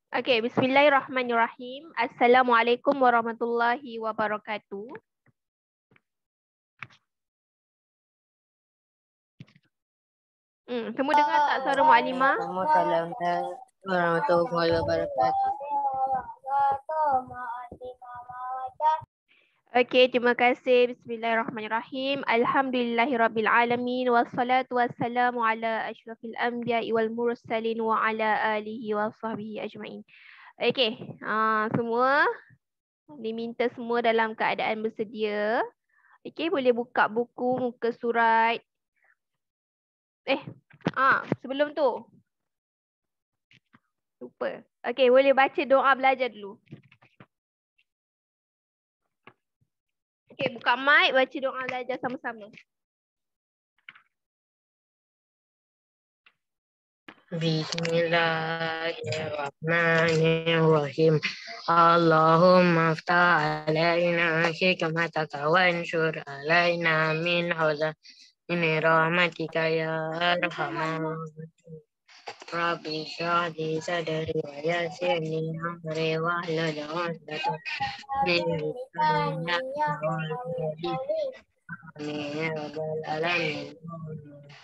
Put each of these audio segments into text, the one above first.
Okey, bismillahirrahmanirrahim. Assalamualaikum warahmatullahi wabarakatuh. Semua dengar tak suara Muallimah? Waalaikumsalam warahmatullahi wabarakatuh. Okey, terima kasih. Bismillahirrahmanirrahim. Alhamdulillahirabbil alamin wassalatu wassalamu ala asyrafil anbiya'i wal mursalin wa ala alihi wa sahbihi ajmain. Okey, semua diminta semua dalam keadaan bersedia. Okey, boleh buka buku muka surat. Sebelum tu lupa. Okey, boleh baca doa belajar dulu. Okey, buka mic, baca doa belajar sama-sama. Bismillahirrahmanirrahim. Allahumma aftah alaina hikmataka wanshur alaina min huzaini rahmatika ya arhamar rahimin. Rabbi shrah li sadri wa yassir li amri wahlul 'uqdatam min lisani yafqahu qawli. Amin ya rabbal alamin.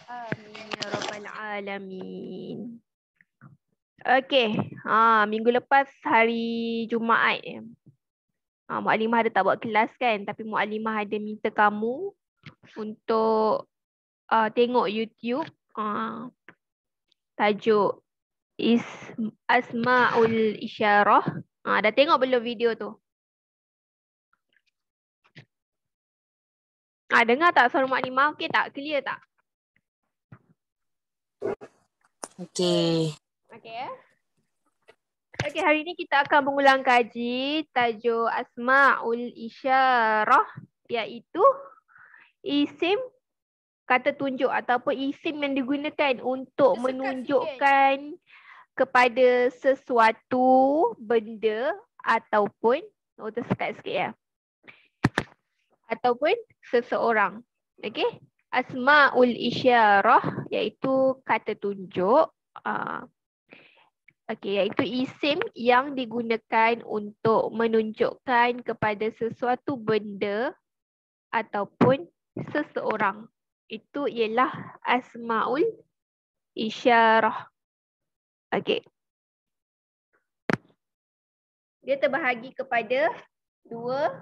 Amin ya rabbal alamin. Okey, minggu lepas hari Jumaat Muallimah ada tak buat kelas kan, tapi Muallimah ada minta kamu untuk tengok YouTube tajuk Asmaul Isyarah. Dah tengok belum video tu? Dengar tak suara Muallimah? Okey tak? Clear tak? Okey. Okey. Okey, hari ni kita akan mengulang kaji tajuk Asmaul Isyarah, iaitu isim kata tunjuk ataupun isim yang digunakan untuk menunjukkan kepada sesuatu benda ataupun tersekat sikit ya. Ataupun seseorang. Okey? Asmaul Isyarah iaitu kata tunjuk. Okey, iaitu isim yang digunakan untuk menunjukkan kepada sesuatu benda ataupun seseorang. Itu ialah Asmaul Isyarah. Okey. Dia terbahagi kepada dua,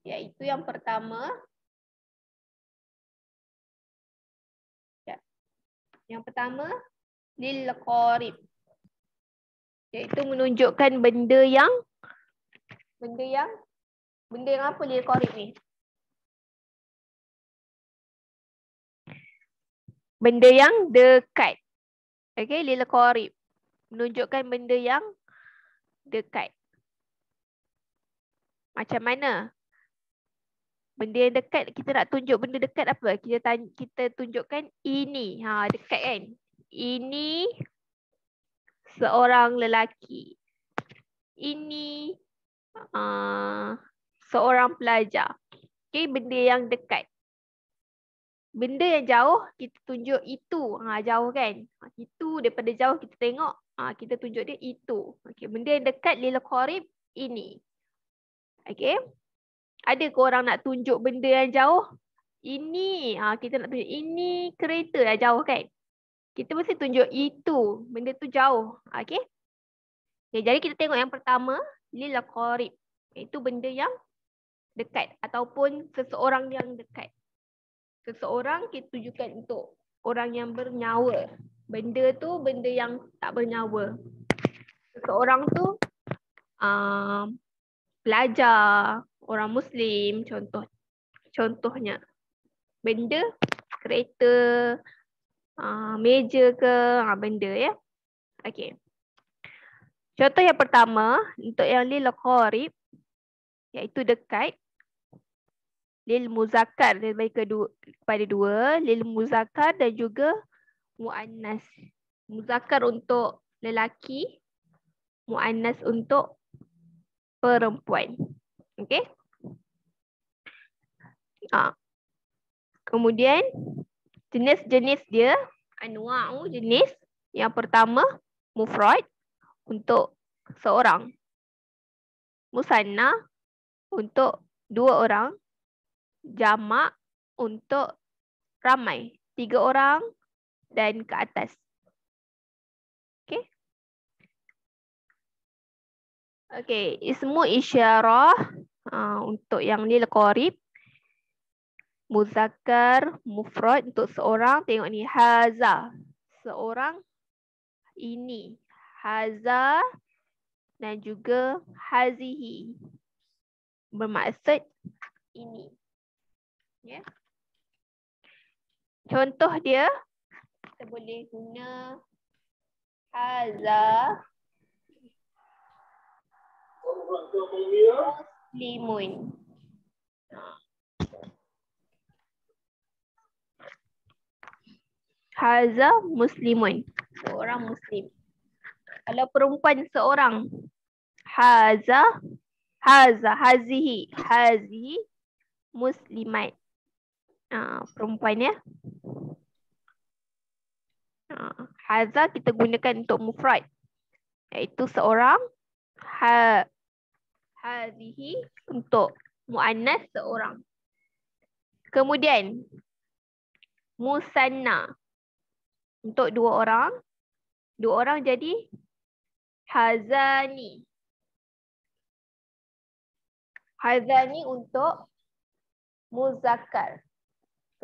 iaitu yang pertama. Yang pertama, lil qarib. Iaitu menunjukkan benda yang apa lil qarib ni? Benda yang dekat. Okey, lil qarib. Menunjukkan benda yang dekat. Macam mana? Benda yang dekat, kita nak tunjuk benda dekat apa? Kita tunjukkan ini. Dekat kan? Ini seorang lelaki. Ini seorang pelajar. Okay, benda yang dekat. Benda yang jauh, kita tunjuk itu. Jauh kan? Itu daripada jauh kita tengok. Kita tunjuk dia itu. Okay, benda yang dekat lil qarib ini. Okay. Ada ke orang nak tunjuk benda yang jauh? Ini. Kita nak tunjuk ini kereta yang jauh kan? Kita mesti tunjuk itu. Benda tu jauh. Okay. Okay, jadi kita tengok yang pertama. Lil qarib. Itu benda yang dekat. Ataupun seseorang yang dekat. Seseorang kita tunjukkan untuk orang yang bernyawa. Benda tu benda yang tak bernyawa. Seseorang tu pelajar, orang Muslim, contohnya. Benda, kereta, meja ke, benda ya. Okey. Contoh yang pertama, untuk yang lil qarib, iaitu dekat. Lil muzakkar kepada dua, lil muzakkar dan juga muannas. Muzakkar untuk lelaki, muannas untuk perempuan. Okey? Kemudian jenis-jenis dia, anwa'u jenis. Yang pertama mufrad untuk seorang. Musanna untuk 2 orang. Jamak untuk ramai. 3 orang dan ke atas. Okey. Okey, ismu isyarah untuk yang ni qarib. Muzakkar, mufrad untuk seorang. Tengok ni, haza. Seorang ini. Haza dan juga hazihi. Bermaksud ini. Ya. Contoh dia, kita boleh guna haza muslimun. Haza muslimun. Seorang muslim. Kalau perempuan seorang. Haza. Haza. Hazihi. Hazihi muslimat. Perempuan ya. Haza kita gunakan untuk mufrad. Iaitu seorang. Hazihi untuk muannas seorang. Kemudian. Musanna. Untuk 2 orang. 2 orang jadi hazani. Hazani untuk muzakkar.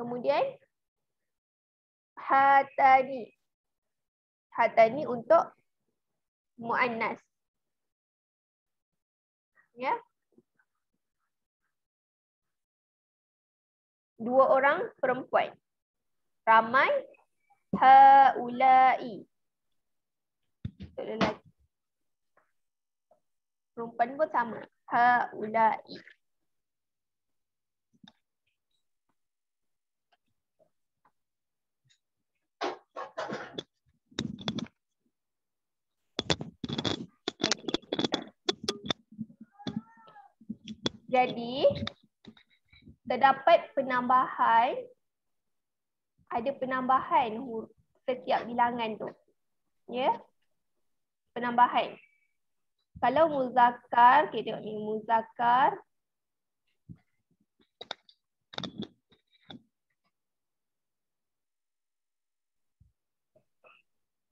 Kemudian hatani. Hatani untuk muannas. Ya. 2 orang perempuan. Ramai. Haulai. Untuk lelaki. Perempuan pun sama. Haulai. Jadi, terdapat penambahan. Ada penambahan huruf setiap bilangan tu. Ya. Penambahan. Kalau muzakkar, kita tengok ni muzakkar.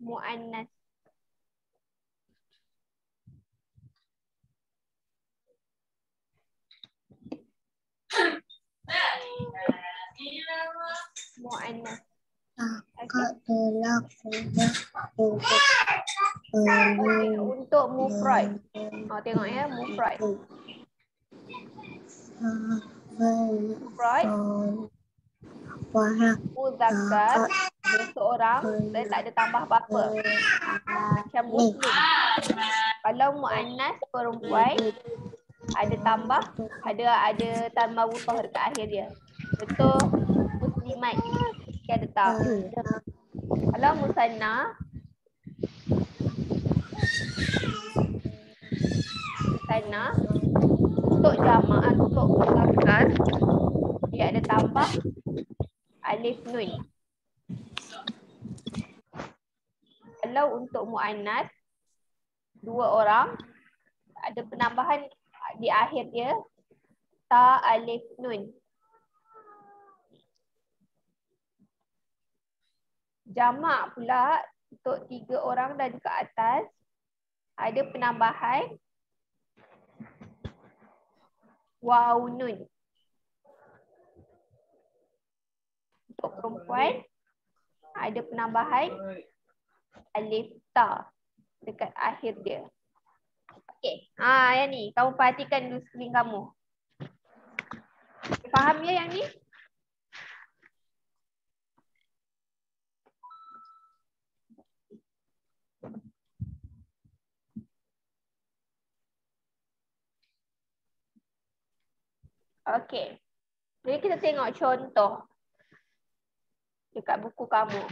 Muannas. Muannas. Untuk mufrad. Tengok ya, mufrad. Mufrad. Muzakkar. Seorang dan tak ada tambah apa-apa. Macam muslim. Kalau muannas perempuan ada tambah, ada tambah wuthah dekat akhir dia. Betul muslimat. Dia ada tak. Kalau musanna, untuk jamaah, untuk muzakkar, dia ada tambah alif nun. Kalau untuk muannas 2 orang, ada penambahan di akhir dia ta alif nun. Jamak pula untuk 3 orang dan ke atas, ada penambahan waw nun. Untuk perempuan, ada penambahan alif ta dekat akhir dia. Okey. Yang ni, kamu perhatikan dulu skrin kamu. Faham ya yang ni? Okey. Jadi kita tengok contoh dekat buku kamu.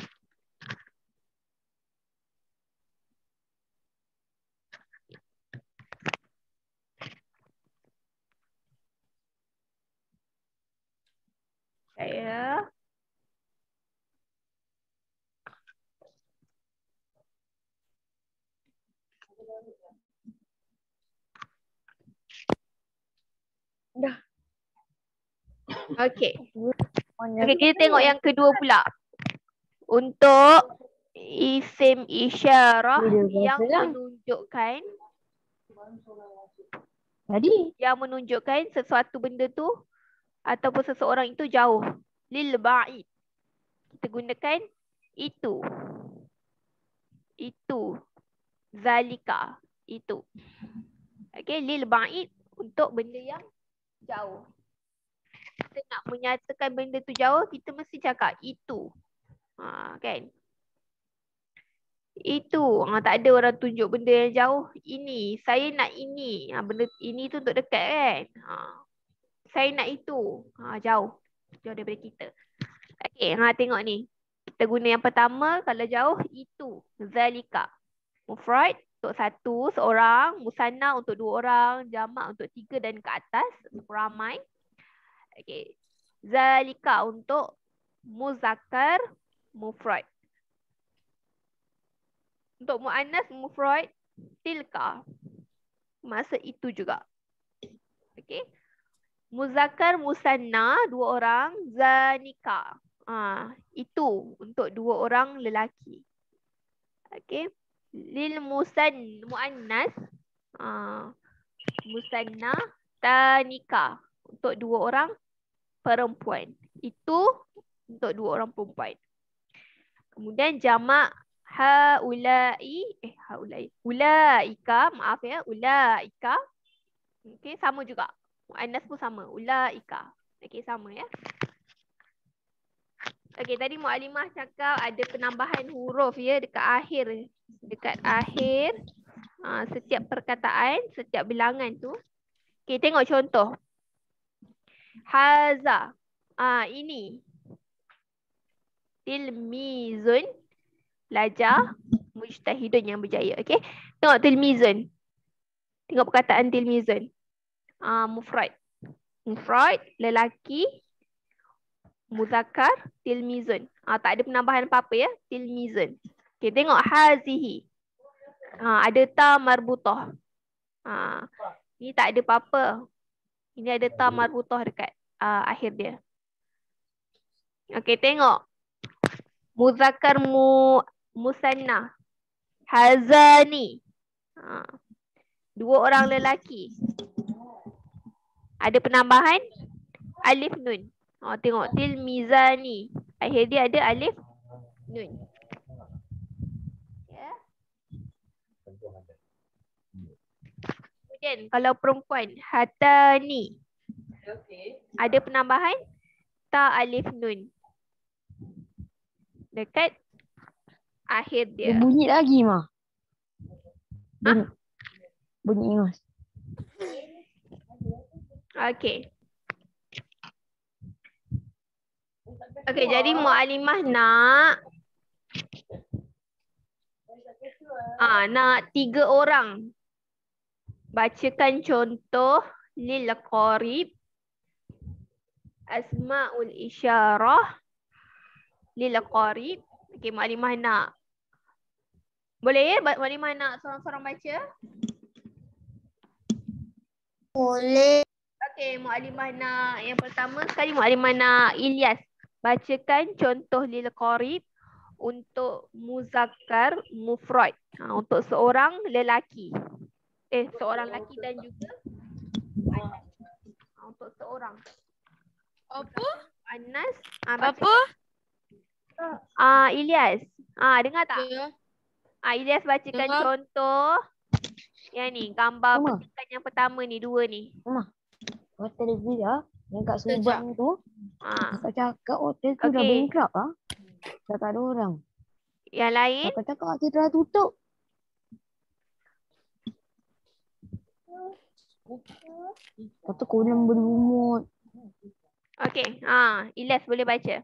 Saya Dah. Okey. Okey, kita tengok yang kedua pula. Untuk isim isyarah yang menunjukkan sesuatu benda tu ataupun seseorang itu jauh. Lil ba'id. Kita gunakan itu. Itu. Zalika. Itu. Okey, lil ba'id untuk benda yang jauh. Kita nak menyatakan benda tu jauh, kita mesti cakap itu. Kan? Itu. Tak ada orang tunjuk benda yang jauh. Ini. Saya nak ini. Benda ini tu untuk dekat kan? Saya nak itu. Jauh. Jauh daripada kita. Okey, tengok ni. Kita guna yang pertama, kalau jauh, itu. Zalika. Mufrad untuk satu, seorang. Musanna untuk dua orang. Jamak untuk tiga dan ke atas. Ramai. Okey. Zalika untuk muzakkar, mufrad. Untuk muannas, mufrad, tilka. Maksud itu juga. Okey. Muzakkar, musanna, dua orang. Zanika. Itu untuk dua orang lelaki. Okey. Lil muannas, musanna, tanika. Untuk dua orang perempuan. Itu untuk dua orang perempuan. Kemudian jamak ulaika, maaf ya, ulaika. Okey, sama juga. Muannas pun sama, ulaika. Okey, sama ya. Okey, tadi Mualimah cakap ada penambahan huruf ya dekat akhir. Dekat akhir setiap perkataan, setiap bilangan tu. Okey, tengok contoh. Haza. Ini. Tilmizun. Belajar. Mujtahidun yang berjaya. Okey. Tengok tilmizun. Tengok perkataan tilmizun. Mufrad. Mufrad. Lelaki. Muzakkar. Tilmizun. Tak ada penambahan apa-apa ya. Tilmizun. Okey. Tengok hazihi. Ada ta marbutah. Ini tak ada apa-apa. Ini ada ta marbutah dekat akhir dia. Okey, tengok. Muzakkar musanna. Hazani. Dua orang lelaki. Ada penambahan alif nun. Tengok tilmizani. Akhir dia ada alif nun. Ya. Kemudian kalau perempuan, hatani. Ada penambahan ta alif nun. Dekat akhir dia. Bunyi lagi, Mah. Bunyi Mas. Okey. Okey, jadi Mualimah nak nak 3 orang bacakan contoh lil qarib, asmaul isyarah lil qarib. Okey, Mualimah nak. Boleh ya? Mualimah nak seorang-seorang baca? Boleh. Okey, Mualimah nak yang pertama sekali Mualimah nak Ilyas bacakan contoh lil qarib untuk muzakkar mufrad. Untuk seorang lelaki. Seorang lelaki dan juga anas. Untuk seorang. Apa? Anas. Apa? Ilyas. Dengar tak? Ya. Ilyas bacakan contoh yang ni, gambar petikan yang pertama ni, 2 ni. Hotel Villa yang kat Subang tu. Kakak cakap hotel tu dah Okey. bankrupt dah tak ada orang. Yang lain? Kakak cakap hotel dah tutup. Lepas tu kolam berlumut. Okey. Ilyas boleh baca.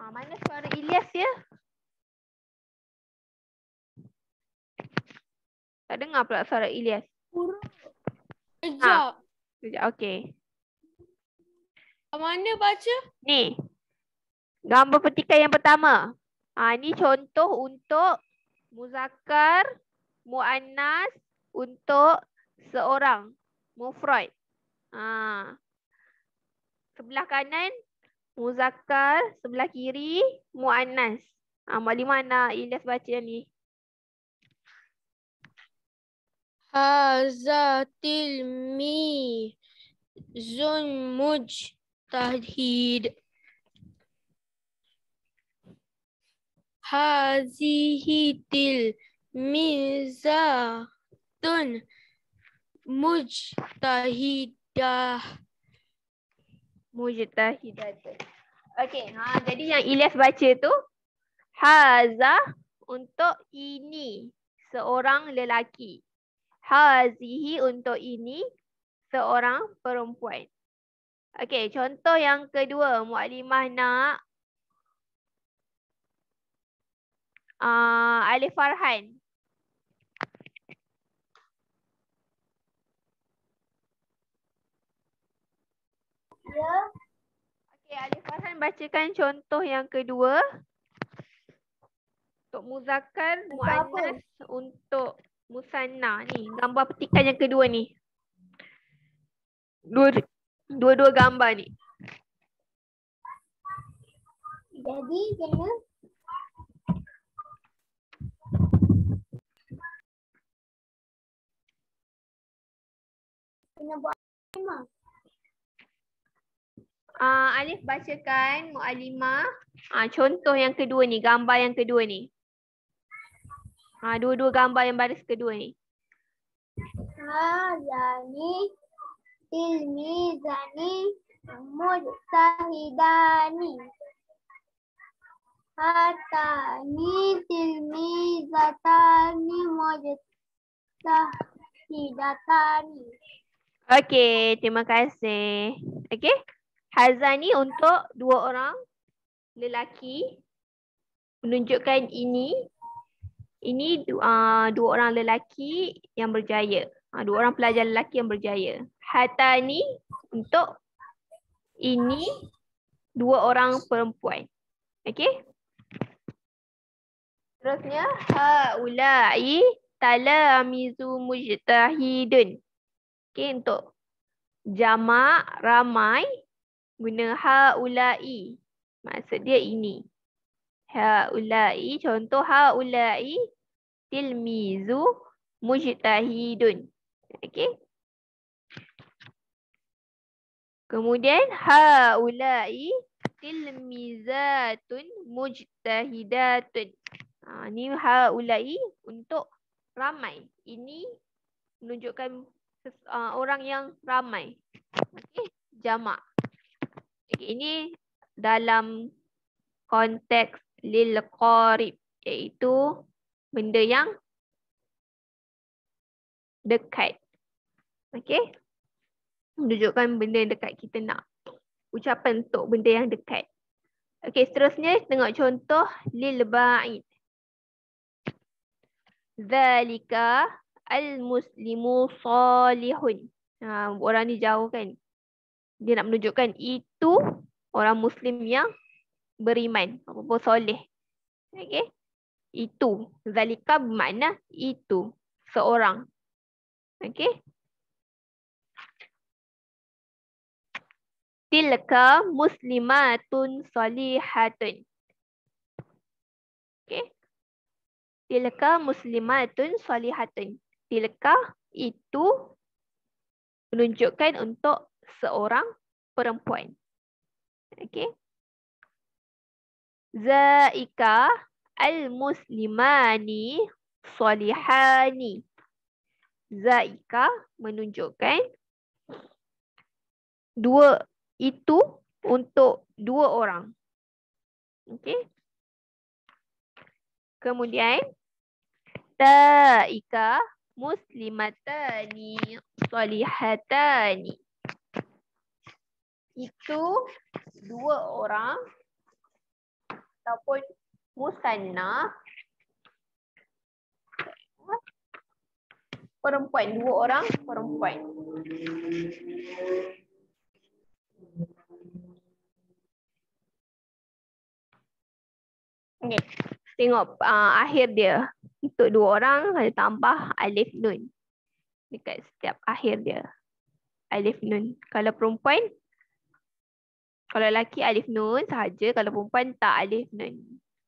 Mana suara Ilyas ya? Tak dengar pula suara Ilyas. Kejap. Sekejap, okey. Mana baca? Ni. Gambar petikan yang pertama. Ni contoh untuk muzakkar, muannas untuk seorang, mufrad. Sebelah kanan muzakkar, sebelah kiri muannas. Maklimah nak Ilyas baca yang ni. Haza tilmizun mujtahid. Hazihi tilmizatun mujtahidah. Mujtahidatun. Okey, jadi yang Ilyas baca tu haza untuk ini, seorang lelaki. Hazihi untuk ini, seorang perempuan. Okey, contoh yang kedua, Mukadimah nak Alif Farhan. Ya. Okey, Alif Farhan bacakan contoh yang kedua. Untuk muzakkar, muannas, untuk musanna ni. Gambar petikan yang kedua ni. Dua-dua gambar ni. Jadi kena buat apa? Alif bacakan Mu'alimah. Contoh yang kedua ni, gambar yang kedua ni. Dua-dua gambar yang baris kedua ni. Hazani tilmizani mujtahidani. Hatani tilmizatani mujtahidatani. Okey, terima kasih. Okey. Hazani untuk dua orang lelaki. Menunjukkan ini. Ini dua orang lelaki yang berjaya. Dua orang pelajar lelaki yang berjaya. Hatani untuk ini dua orang perempuan. Okey. Terusnya haula'i talamizu mujtahidun. Okey, untuk jamak ramai guna haula'i. Maksud dia ini. Haula'i, contoh haula'i tilmizu mujtahidun. Okey. Kemudian haula'i tilmizatun mujtahidatun. Ni haula'i untuk ramai. Ini menunjukkan orang yang ramai. Okey, jamak. Okey, ini dalam konteks lil qarib, iaitu benda yang dekat. Okey. Menunjukkan benda yang dekat kita nak. Ucapan untuk benda yang dekat. Okey, seterusnya tengok contoh lil ba'id. Zalika al-muslimu salihun. Orang ni jauh kan. Dia nak menunjukkan itu orang Muslim yang beriman. Apa soleh. Okey. Itu. Zalika bermakna itu. Seorang. Okey. Tilka muslimatun salihatun. Okey. Tilka muslimatun salihatun. Tilka itu menunjukkan untuk seorang perempuan. Okey. Zaika al-muslimani salihani. Zaika menunjukkan dua itu untuk dua orang. Okey. Kemudian taika muslimatani salihatani. Itu dua orang ataupun musanna perempuan, dua orang perempuan. Okay. Tengok akhir dia. Untuk 2 orang ada tambah alif nun. Dekat setiap akhir dia. Alif nun. Kalau perempuan, kalau lelaki alif nun sahaja. Kalau perempuan tak alif nun.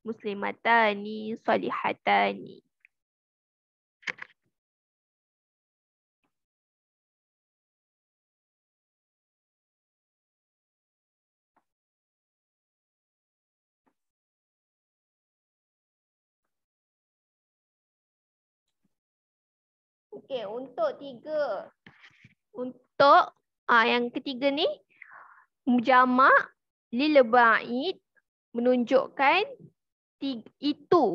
Muslimatani, salihatani. Okey, untuk yang ketiga ni, mujamak lil ba'id menunjukkan itu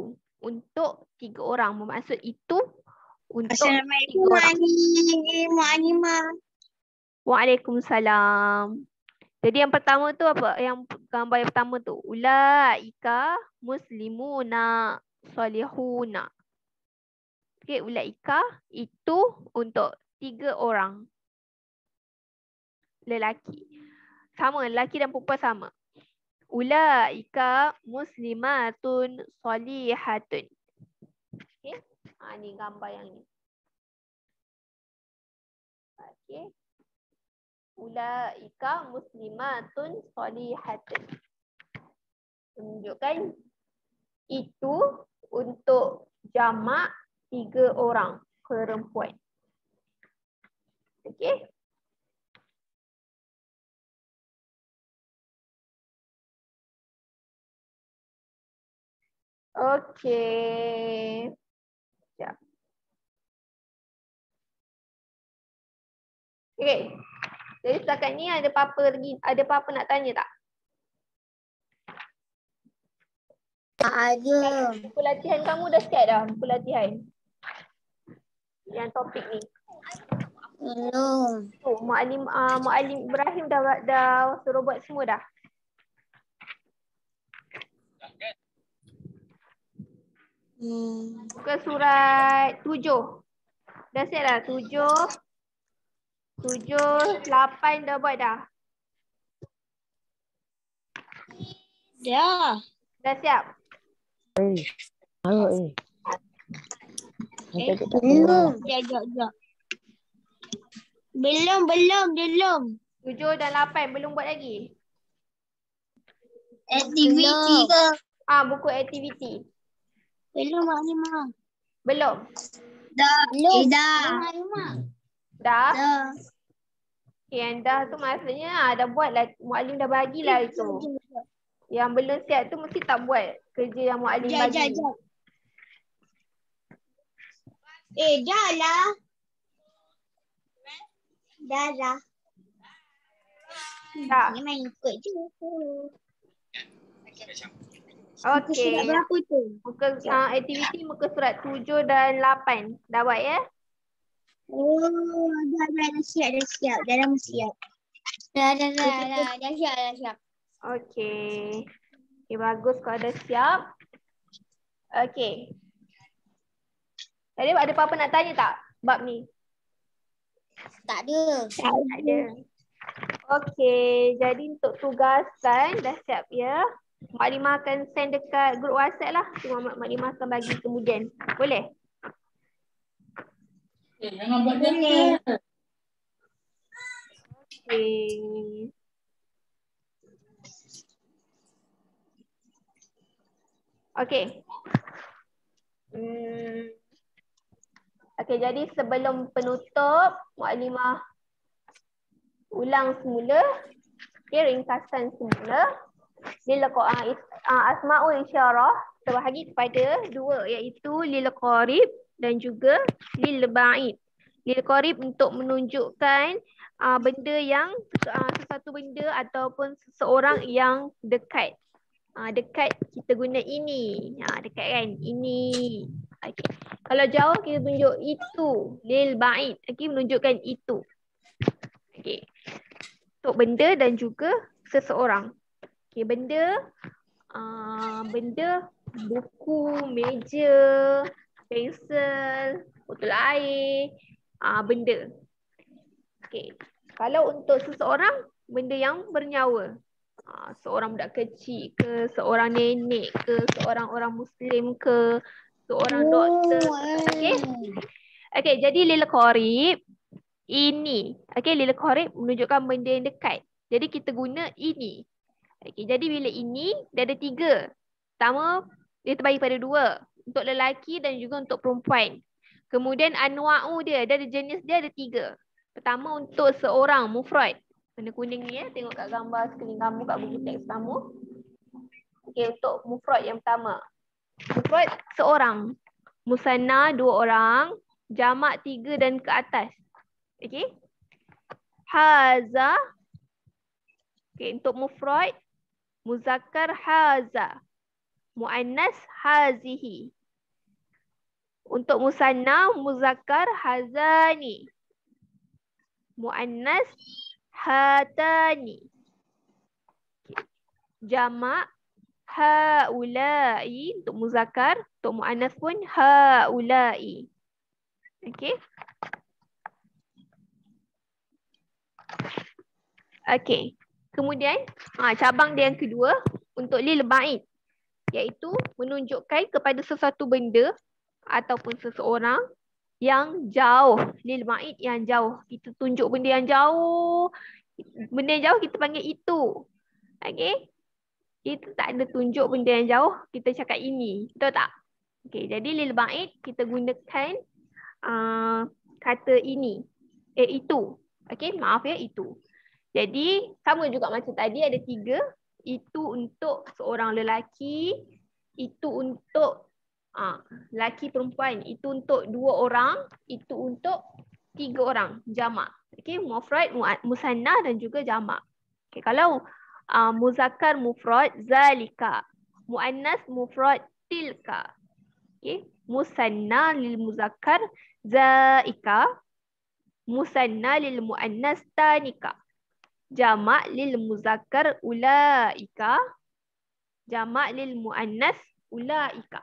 untuk 3 orang. Bermaksud itu untuk 3 orang. Waalaikumsalam. Jadi yang pertama tu apa? Yang gambar yang pertama tu. Ulaika muslimuna salihuna. Okey, ulaika itu untuk 3 orang. Lelaki. Sama, lelaki dan perempuan sama. Ulaika muslimatun salihatun. Okey. Ni gambar yang ni. Okey. Ulaika muslimatun salihatun. Menunjukkan itu untuk jamak 3 orang perempuan. Okey. Okey. Sekejap. Okey. Jadi setakat ni ada apa-apa lagi? Ada apa-apa nak tanya tak? Tak ada. Buku latihan kamu dah siap dah? Buku latihan? Yang topik ni. Belum. Oh, Muallim Ibrahim dah suruh buat semua dah? Buka surat 7. Dah siap dah? 7, 8 dah buat dah? Dah. Dah siap? Belum. Sekejap. Belum. 7 dan 8 belum buat lagi? Aktiviti ke? Buku aktiviti. Belum, Mak Nimah. Belum? Dah. Belum. Dah. Dah? Dah. Okay, yang dah tu maksudnya dah buat lah. Muallim dah bagilah itu. Yang belum siap tu mesti tak buat kerja yang muallim bagi. Jap. Dah lah. Dah. Tak? Ni main ikut je. Okey. Surat berapa tu? Muka aktiviti muka surat 7 dan 8. Dah buat ya? Oh, dah siap. Dah siap. Dah siap. Okey. Okey, bagus kalau dah siap. Okey. Tadi ada apa-apa nak tanya tak bab ni? Tak ada. Tak ada. Okey, jadi untuk tugasan dah siap ya. Maklimah akan send dekat grup WhatsApp lah. Cuma Maklimah akan bagi kemudian. Boleh? Jangan buat dia. Okey. Okey. Okey, jadi sebelum penutup, Maklimah ulang semula. Okay, ringkasan semula. Lil asma'ul isyarah terbahagi kepada 2, iaitu lil qarib dan juga lil ba'id. Lil qarib untuk menunjukkan benda yang sesuatu benda ataupun seseorang yang dekat. Dekat kita guna ini. Dekat kan? Ini. Okay. Kalau jauh kita tunjuk itu. Lil ba'id. Okay, menunjukkan itu. Okay. Untuk benda dan juga seseorang. Okay, benda buku, meja, pensel, botol air, benda. Okay. Kalau untuk seseorang, benda yang bernyawa. Seorang budak kecil ke, seorang nenek ke, seorang orang Muslim ke, seorang doktor ke. Okey. Okey, jadi lil qarib ini. Okey, lil qarib menunjukkan benda yang dekat. Jadi kita guna ini. Okey, jadi bila ini dia ada 3. Pertama, dia terbagi pada 2. Untuk lelaki dan juga untuk perempuan. Kemudian anwa'u dia ada jenis dia ada 3. Pertama untuk seorang mufrad. Warna kuning ni ya, tengok kat gambar sekeliling kamu kat buku teks kamu. Okey, untuk mufrad yang pertama. Mufrad seorang. Musanna 2 orang, jamak 3 dan ke atas. Okey. Haza. Okey, untuk mufrad muzakkar haza. Muannas hazihi. Untuk musanna muzakkar hazani. Muannas hatani. Jamak haulai untuk muzakkar, untuk muannas pun haulai. Okey. Okey. Kemudian cabang dia yang kedua untuk lil ba'id, iaitu menunjukkan kepada sesuatu benda ataupun seseorang yang jauh. Lil ba'id yang jauh. Kita tunjuk benda yang jauh. Benda yang jauh kita panggil itu. Okey. Kita tak ada tunjuk benda yang jauh, kita cakap ini. Betul tak? Okey, jadi lil ba'id kita gunakan kata ini. Itu. Okey, maaf ya, itu. Jadi sama juga macam tadi ada 3. Itu untuk seorang lelaki, itu untuk lelaki perempuan, itu untuk 2 orang, itu untuk 3 orang, jamak. Okey, mufrad, musanna dan juga jamak. Okey, kalau muzakkar mufrad zalika, muannas mufrad tilka. Okey, musanna lil muzakkar zaika, musanna lil muannas tanika. Jamak lil muzakkar ulaika, jamak lil muannas ulaika.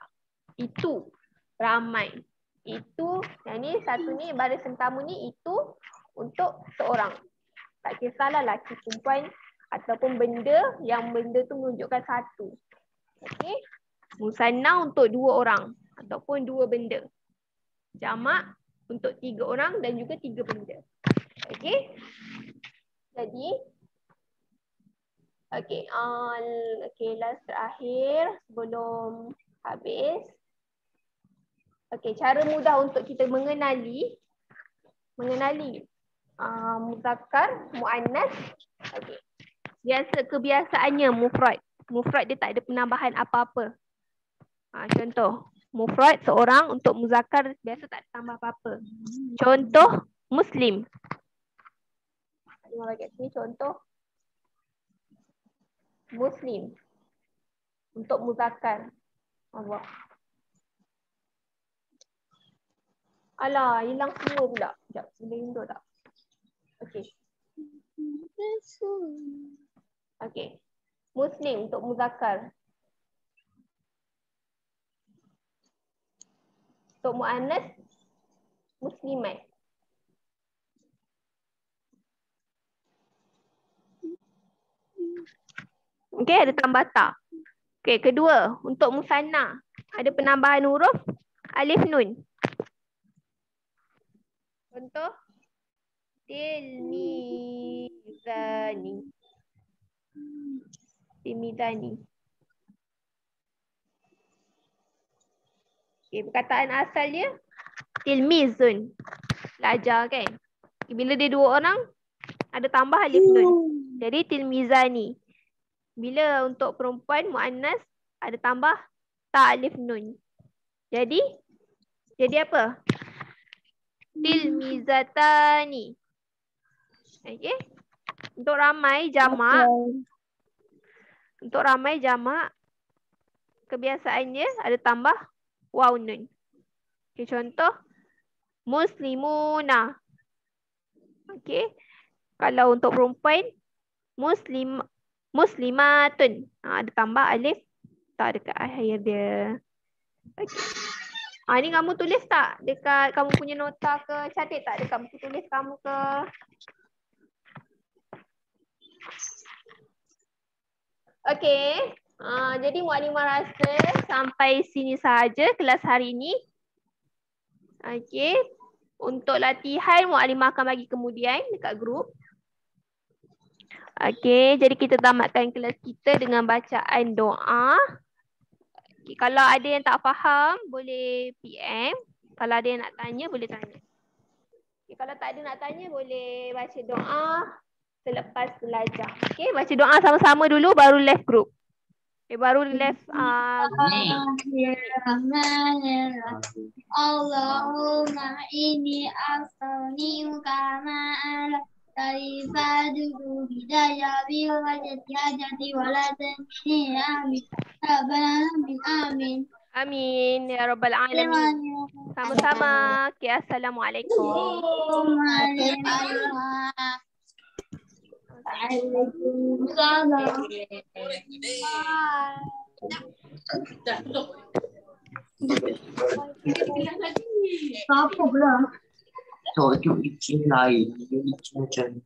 Itu ramai. Itu yang ni satu ni baris pertama ni itu untuk seorang. Tak kisahlah lelaki perempuan ataupun benda yang benda tu menunjukkan satu. Okey. Musanna untuk 2 orang ataupun 2 benda. Jamak untuk 3 orang dan juga 3 benda. Okey. Jadi okey, last terakhir sebelum habis. Okey, cara mudah untuk kita mengenali muzakkar, muannas. Okey. Kebiasaannya mufrad. Mufrad dia tak ada penambahan apa-apa. Contoh, mufrad seorang, untuk muzakkar biasa tak tambah apa-apa. Contoh muslim. Bagi sini contoh muslim untuk muzakkar. Allah. Alah, hilang semua pula. Sekejap, boleh undur tak? Okey. Okey. Muslim untuk muzakkar. Untuk muannas muslimat. Okey, ada tambah ta. Okey, kedua, untuk musanna ada penambahan huruf alif nun. Contoh tilmizani. Tilmizani. Okey, perkataan asal dia tilmizun. Belajar kan? Bila dia 2 orang ada tambah alif nun. Jadi tilmizani. Bila untuk perempuan muannas ada tambah ta alif nun. Jadi apa? Tilmizatani. Okey. Untuk ramai jamak. Untuk ramai jamak kebiasaannya ada tambah waw nun. Okey, contoh muslimuna. Okey. Kalau untuk perempuan muslimatun. Ada tambah alif tak dekat akhir dia. Okey. Ni kamu tulis tak dekat kamu punya nota ke? Catat tak dekat buku tulis kamu ke? Okey. Jadi Mukadimah rasa sampai sini sahaja kelas hari ini. Okey. Untuk latihan Mukadimah akan bagi kemudian dekat grup. Okey, jadi kita tamatkan kelas kita dengan bacaan doa. Okay, kalau ada yang tak faham boleh PM. Kalau ada yang nak tanya boleh tanya. Okay, kalau tak ada nak tanya boleh baca doa selepas belajar. Okey, baca doa sama-sama dulu baru left group. Okay, baru left Allahumma inni astaghiruka ma'ala tarifadu bidaya bil wajati hajati walatani amin. Rabbana amin. Amin ya rabbal alamin. Sama-sama. Okay, assalamualaikum. Apa pula? Thôi, chú đi chia này, chú đi chia chân.